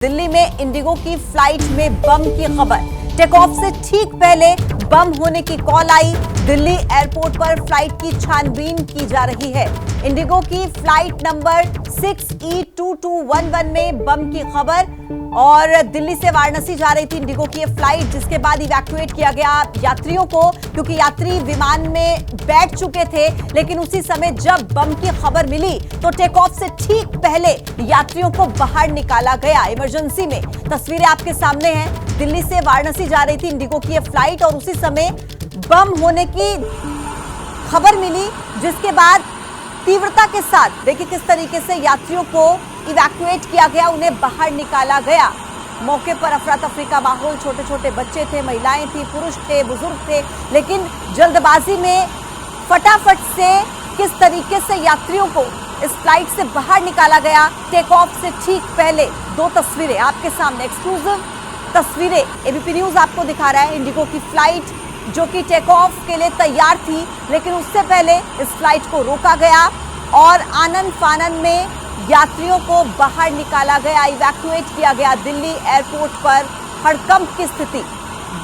दिल्ली में इंडिगो की फ्लाइट में बम की खबर। टेक ऑफ से ठीक पहले बम होने की कॉल आई। दिल्ली एयरपोर्ट पर फ्लाइट की छानबीन की जा रही है। इंडिगो की फ्लाइट नंबर 6E2211 में बम की खबर। और दिल्ली से वाराणसी जा रही थी इंडिगो की ये फ्लाइट, जिसके बाद इवैक्यूएट किया गया यात्रियों को, क्योंकि यात्री विमान में बैठ चुके थे। लेकिन उसी समय जब बम की खबर मिली तो टेक ऑफ से ठीक पहले यात्रियों को बाहर निकाला गया इमरजेंसी में। तस्वीरें आपके सामने हैं। दिल्ली से वाराणसी जा रही थी इंडिगो की ये फ्लाइट और उसी समय बम होने की खबर मिली, जिसके बाद तीव्रता के साथ देखिए किस तरीके से यात्रियों को इवैक्यूएट किया गया, उन्हें बाहर निकाला गया। मौके पर अफरा तफरी का माहौल, छोटे छोटे बच्चे थे, महिलाएं थी, पुरुष थे, बुजुर्ग थे। लेकिन जल्दबाजी में फटाफट से किस तरीके से यात्रियों को इस फ्लाइट से बाहर निकाला गया। टेक ऑफ से ठीक पहले दो तस्वीरें आपके सामने, एक्सक्लूसिव तस्वीरें एबीपी न्यूज आपको दिखा रहा है। इंडिगो की फ्लाइट जो कि टेक ऑफ के लिए तैयार थी, लेकिन उससे पहले इस फ्लाइट को रोका गया और आनन फानन में यात्रियों को बाहर निकाला गया, इवैक्यूएट किया गया। दिल्ली एयरपोर्ट पर हड़कंप की स्थिति,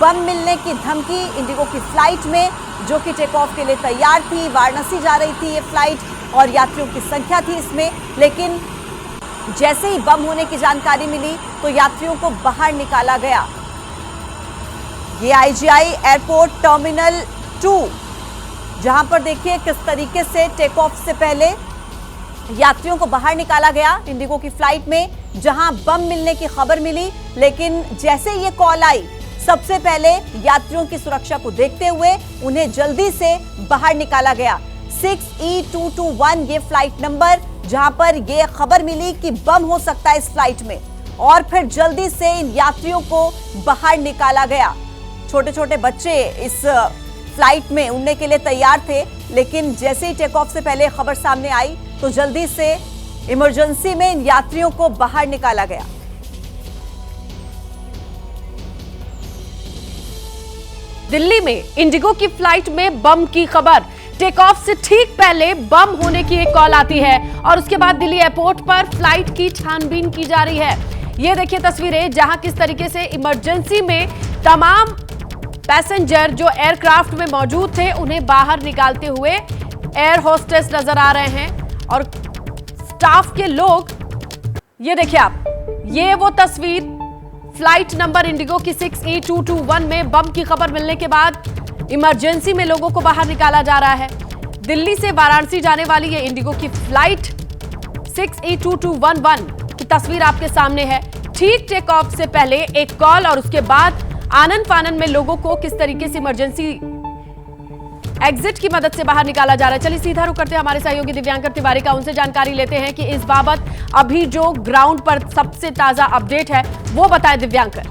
बम मिलने की धमकी इंडिगो की फ्लाइट में जो कि टेक ऑफ के लिए तैयार थी। वाराणसी जा रही थी ये फ्लाइट और यात्रियों की संख्या थी इसमें, लेकिन जैसे ही बम होने की जानकारी मिली तो यात्रियों को बाहर निकाला गया। ये आईजीआई एयरपोर्ट टर्मिनल 2, जहां पर देखिए किस तरीके से टेक ऑफ से पहले यात्रियों को बाहर निकाला गया इंडिगो की फ्लाइट में, जहां बम मिलने की खबर मिली। लेकिन जैसे ये कॉल आई, सबसे पहले यात्रियों की सुरक्षा को देखते हुए उन्हें जल्दी से बाहर निकाला गया। 6E2211 ये फ्लाइट नंबर, जहां पर ये खबर मिली कि बम हो सकता है इस फ्लाइट में, और फिर जल्दी से इन यात्रियों को बाहर निकाला गया। छोटे छोटे बच्चे इस फ्लाइट में उड़ने के लिए तैयार थे, लेकिन जैसे ही टेक ऑफ से पहले खबर सामने आई तो जल्दी से इमरजेंसी में इन यात्रियों को बाहर निकाला गया। दिल्ली में इंडिगो की फ्लाइट में बम की खबर। टेक ऑफ से ठीक पहले बम होने की एक कॉल आती है और उसके बाद दिल्ली एयरपोर्ट पर फ्लाइट की छानबीन की जा रही है। ये देखिए तस्वीरें, जहां किस तरीके से इमरजेंसी में तमाम पैसेंजर जो एयरक्राफ्ट में मौजूद थे उन्हें बाहर निकालते हुए एयर होस्टेस नजर आ रहे हैं और स्टाफ के लोग। ये देखिए आप, ये वो तस्वीर, फ्लाइट नंबर इंडिगो की 6E2211 में बम की खबर मिलने के बाद इमरजेंसी में लोगों को बाहर निकाला जा रहा है। दिल्ली से वाराणसी जाने वाली ये इंडिगो की फ्लाइट 6E2211 की तस्वीर आपके सामने है। ठीक टेक ऑफ से पहले एक कॉल और उसके बाद आनन फानन में लोगों को किस तरीके से इमरजेंसी एग्जिट की मदद से बाहर निकाला जा रहा है। चलिए सीधा रुक करते हैं हमारे सहयोगी दिव्यांकर तिवारी का, उनसे जानकारी लेते हैं कि इस बाबत अभी जो ग्राउंड पर सबसे ताजा अपडेट है वो बताएं दिव्यांकर।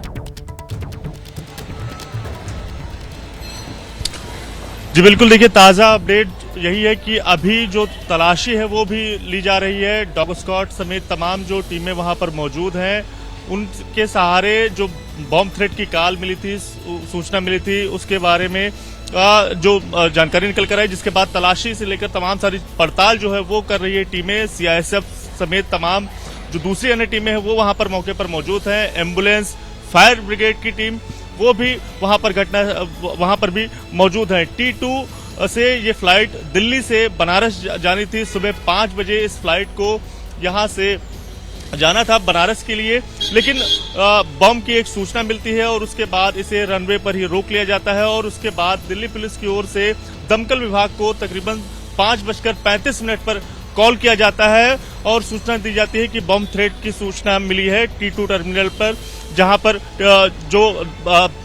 जी बिल्कुल, देखिए ताज़ा अपडेट यही है कि अभी जो तलाशी है वो भी ली जा रही है। डॉग स्क्वाड समेत तमाम जो टीमें वहां पर मौजूद हैं, उनके सहारे जो बॉम्ब थ्रेट की कॉल मिली थी, सूचना मिली थी, उसके बारे में जो जानकारी निकल कर आई, जिसके बाद तलाशी से लेकर तमाम सारी पड़ताल जो है वो कर रही है टीमें। सीआईएसएफ समेत तमाम जो दूसरी अन्य टीमें हैं वो वहां पर मौके पर मौजूद हैं। एम्बुलेंस, फायर ब्रिगेड की टीम वो भी वहां पर भी मौजूद है। T2 से ये फ्लाइट दिल्ली से बनारस जानी थी। सुबह 5 बजे इस फ्लाइट को यहां से जाना था बनारस के लिए, लेकिन बम की एक सूचना मिलती है और उसके बाद इसे रनवे पर ही रोक लिया जाता है। और उसके बाद दिल्ली पुलिस की ओर से दमकल विभाग को तकरीबन 5:35 पर कॉल किया जाता है और सूचना दी जाती है कि बम थ्रेट की सूचना मिली है T2 टर्मिनल पर, जहां पर जो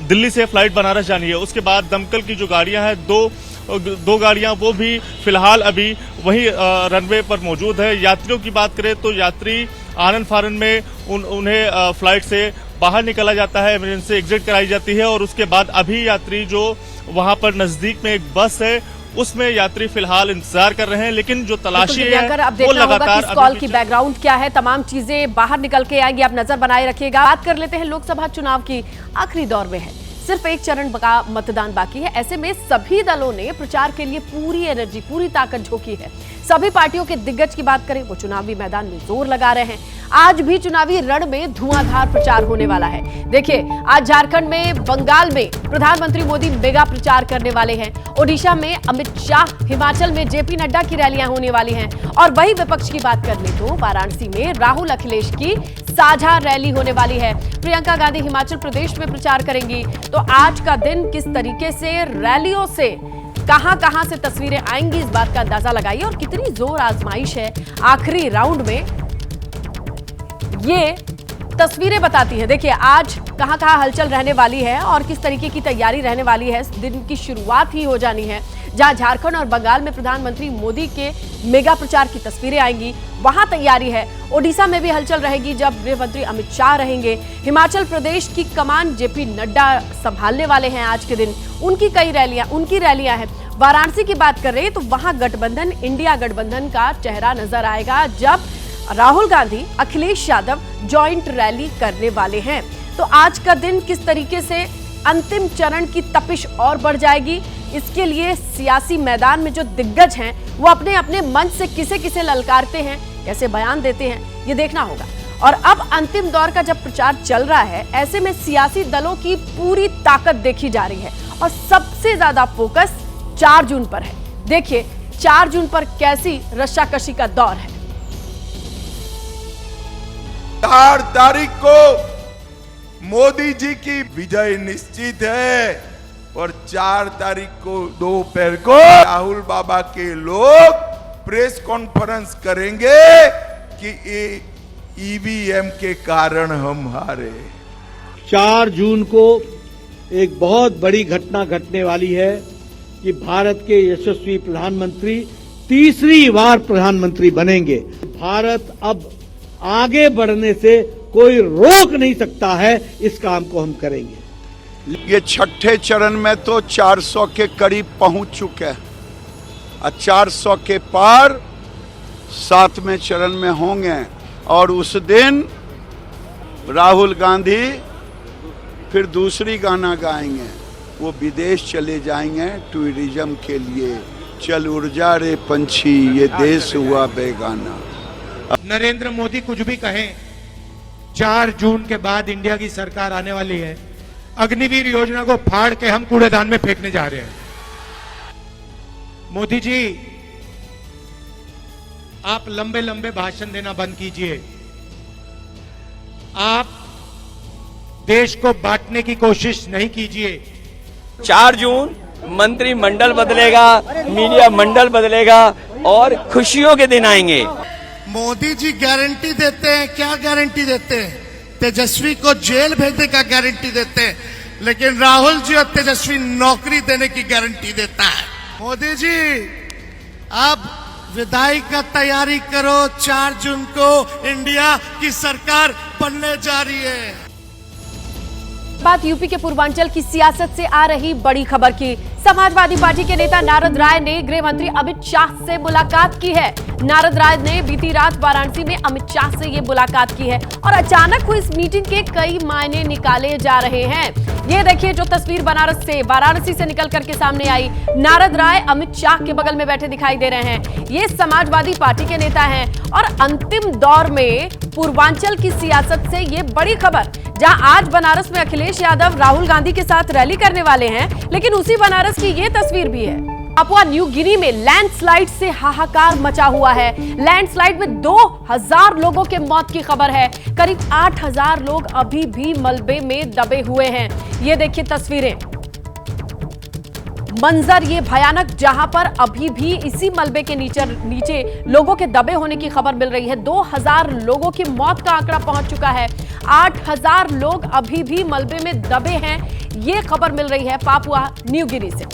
दिल्ली से फ्लाइट बनारस जानी है। उसके बाद दमकल की जो गाड़ियां हैं, दो गाड़ियां, वो भी फिलहाल अभी वही रनवे पर मौजूद है। यात्रियों की बात करें तो यात्री आनन फानन में उन्हें फ्लाइट से बाहर निकाला जाता है, इमरजेंसी एग्जिट कराई जाती है। और उसके बाद अभी यात्री जो वहां पर नजदीक में एक बस है उसमें यात्री फिलहाल इंतजार कर रहे हैं, लेकिन जो तलाशी है वो लगातार। इस कॉल की बैकग्राउंड क्या है, तमाम चीजें बाहर निकल के आएंगी, आप नजर बनाए रखिएगा। बात कर लेते हैं लोकसभा चुनाव की, आखिरी दौर में है। सिर्फ एक चरण का मतदान बाकी है। ऐसे में सभी दलों ने प्रचार के लिए पूरी एनर्जी, पूरी ताकत झोंकी है। सभी पार्टियों के दिग्गज की बात करें, वो चुनावी मैदान में जोर लगा रहे हैं। आज भी चुनावी रण में धुआंधार प्रचार होने वाला है। देखिए, आज झारखंड में, बंगाल में प्रधानमंत्री मोदी मेगा प्रचार करने वाले हैं। ओडिशा में अमित शाह, हिमाचल में जेपी नड्डा की रैलियां होने वाली हैं। और वही विपक्ष की बात कर ले तो वाराणसी में राहुल अखिलेश की साझा रैली होने वाली है। प्रियंका गांधी हिमाचल प्रदेश में प्रचार करेंगी। तो आज का दिन किस तरीके से रैलियों से कहां से तस्वीरें आएंगी, इस बात का अंदाजा लगाइए। और कितनी जोर आजमाइश है आखिरी राउंड में, ये तस्वीरें बताती है। देखिए, आज कहां हलचल रहने वाली है और किस तरीके की तैयारी रहने वाली है। दिन की शुरुआत ही हो जानी है जहां झारखंड और बंगाल में प्रधानमंत्री मोदी के मेगा प्रचार की तस्वीरें आएंगी, वहां तैयारी है। ओडिशा में भी हलचल रहेगी जब गृह मंत्री अमित शाह रहेंगे। हिमाचल प्रदेश की कमान जेपी नड्डा संभालने वाले हैं आज के दिन। उनकी रैलियां हैं। वाराणसी की बात कर रहे हैं तो वहां गठबंधन, इंडिया गठबंधन का चेहरा नजर आएगा जब राहुल गांधी, अखिलेश यादव जॉइंट रैली करने वाले हैं। तो आज का दिन किस तरीके से अंतिम चरण की तपिश और बढ़ जाएगी, इसके लिए सियासी मैदान में जो दिग्गज हैं वो अपने अपने मंच से किसे ललकारते हैं, कैसे बयान देते हैं, ये देखना होगा। और अब अंतिम दौर का जब प्रचार चल रहा है, ऐसे में सियासी दलों की पूरी ताकत देखी जा रही है और सबसे ज्यादा फोकस 4 जून पर है। देखिए, 4 जून पर कैसी रस्साकशी का दौर है। 4 तारीख को मोदी जी की विजय निश्चित है और 4 तारीख को दोपहर को राहुल बाबा के लोग प्रेस कॉन्फ्रेंस करेंगे कि ईवीएम के कारण हम हारे। 4 जून को एक बहुत बड़ी घटना घटने वाली है कि भारत के यशस्वी प्रधानमंत्री तीसरी बार प्रधानमंत्री बनेंगे। भारत अब आगे बढ़ने से कोई रोक नहीं सकता है, इस काम को हम करेंगे। ये छठे चरण में तो 400 के करीब पहुंच चुके हैं और 400 के पार 7वें चरण में होंगे। और उस दिन राहुल गांधी फिर दूसरी गाना गाएंगे, वो विदेश चले जाएंगे टूरिज्म के लिए। चल उड़ जा रे पंछी, ये देश हुआ बेगाना। नरेंद्र मोदी कुछ भी कहें, 4 जून के बाद इंडिया की सरकार आने वाली है। अग्निवीर योजना को फाड़ के हम कूड़ेदान में फेंकने जा रहे हैं। मोदी जी, आप लंबे लंबे भाषण देना बंद कीजिए। आप देश को बांटने की कोशिश नहीं कीजिए। 4 जून मंत्रिमंडल बदलेगा, मीडिया मंडल बदलेगा और खुशियों के दिन आएंगे। मोदी जी गारंटी देते हैं, क्या गारंटी देते हैं? तेजस्वी को जेल भेजने का गारंटी देते हैं, लेकिन राहुल जी और तेजस्वी नौकरी देने की गारंटी देता है। मोदी जी, अब विदाई का तैयारी करो। 4 जून को इंडिया की सरकार बनने जा रही है। बात यूपी के पूर्वांचल की सियासत से आ रही बड़ी खबर की। समाजवादी पार्टी के नेता नारद राय ने गृह मंत्री अमित शाह से मुलाकात की है। नारद राय ने बीती रात वाराणसी में अमित शाह से ये मुलाकात की है और अचानक हुई इस मीटिंग के कई मायने निकाले जा रहे हैं। ये देखिए, जो तस्वीर वाराणसी से निकल करके सामने आई, नारद राय अमित शाह के बगल में बैठे दिखाई दे रहे हैं। ये समाजवादी पार्टी के नेता हैं और अंतिम दौर में पूर्वांचल की सियासत से ये बड़ी खबर, जहां आज बनारस में अखिलेश यादव राहुल गांधी के साथ रैली करने वाले हैं, लेकिन उसी बनारस की ये तस्वीर भी है। पापुआ न्यू गिनी में लैंडस्लाइड से हाहाकार मचा हुआ है। लैंडस्लाइड में 2000 लोगों के मौत की खबर है। करीब 8000 लोग अभी भी मलबे में दबे हुए हैं। ये देखिए तस्वीरें, मंजर ये भयानक, जहां पर अभी भी इसी मलबे के नीचे लोगों के दबे होने की खबर मिल रही है। 2000 लोगों की मौत का आंकड़ा पहुंच चुका है। 8000 लोग अभी भी मलबे में दबे हैं। ये खबर मिल रही है पापुआ न्यू गिनी से।